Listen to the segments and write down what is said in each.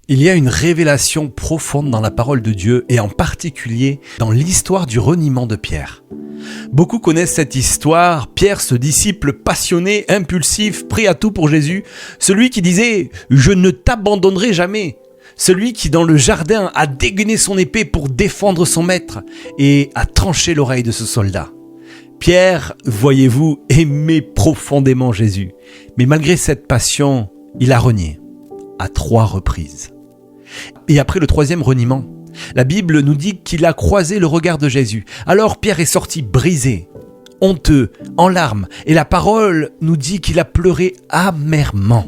Il y a une révélation profonde dans la parole de Dieu et en particulier dans l'histoire du reniement de Pierre. Beaucoup connaissent cette histoire, Pierre, ce disciple passionné, impulsif, prêt à tout pour Jésus, celui qui disait « Je ne t'abandonnerai jamais », celui qui dans le jardin a dégainé son épée pour défendre son maître et a tranché l'oreille de ce soldat. Pierre, voyez-vous, aimait profondément Jésus, mais malgré cette passion, il a renié à 3 reprises. Et après le 3e reniement, la Bible nous dit qu'il a croisé le regard de Jésus. Alors Pierre est sorti brisé, honteux, en larmes, et la parole nous dit qu'il a pleuré amèrement.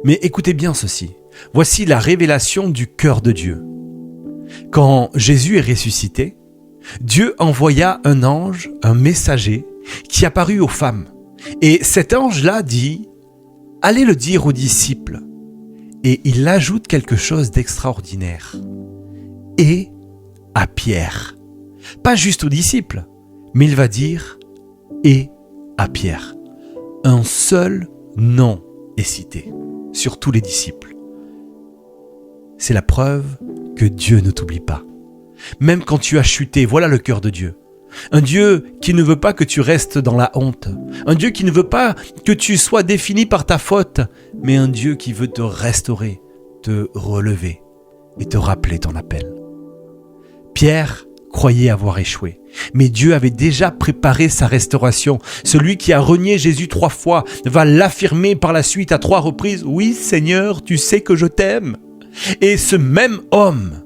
Mais écoutez bien ceci, voici la révélation du cœur de Dieu. Quand Jésus est ressuscité, Dieu envoya un ange, un messager, qui apparut aux femmes. Et cet ange-là dit « Allez le dire aux disciples ». Et il ajoute quelque chose d'extraordinaire. Et à Pierre. Pas juste aux disciples, mais il va dire et à Pierre. Un seul nom est cité sur tous les disciples. C'est la preuve que Dieu ne t'oublie pas. Même quand tu as chuté, voilà le cœur de Dieu. Un Dieu qui ne veut pas que tu restes dans la honte. Un Dieu qui ne veut pas que tu sois défini par ta faute, mais un Dieu qui veut te restaurer, te relever et te rappeler ton appel. Pierre croyait avoir échoué, mais Dieu avait déjà préparé sa restauration. Celui qui a renié Jésus 3 fois va l'affirmer par la suite à 3 reprises. « Oui, Seigneur, tu sais que je t'aime. » Et ce même homme,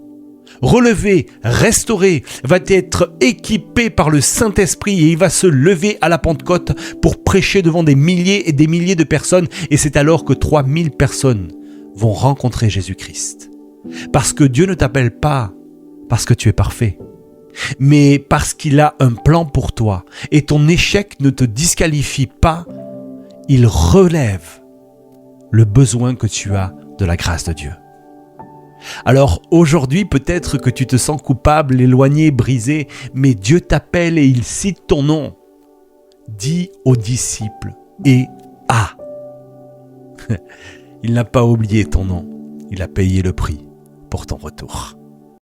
relevé, restauré, va être équipé par le Saint-Esprit et il va se lever à la Pentecôte pour prêcher devant des milliers et des milliers de personnes. Et c'est alors que 3000 personnes vont rencontrer Jésus-Christ. Parce que Dieu ne t'appelle pas parce que tu es parfait, mais parce qu'il a un plan pour toi. Et ton échec ne te disqualifie pas, il relève le besoin que tu as de la grâce de Dieu. Alors aujourd'hui, peut-être que tu te sens coupable, éloigné, brisé, mais Dieu t'appelle et il cite ton nom. Dis aux disciples et à. Il n'a pas oublié ton nom, il a payé le prix pour ton retour.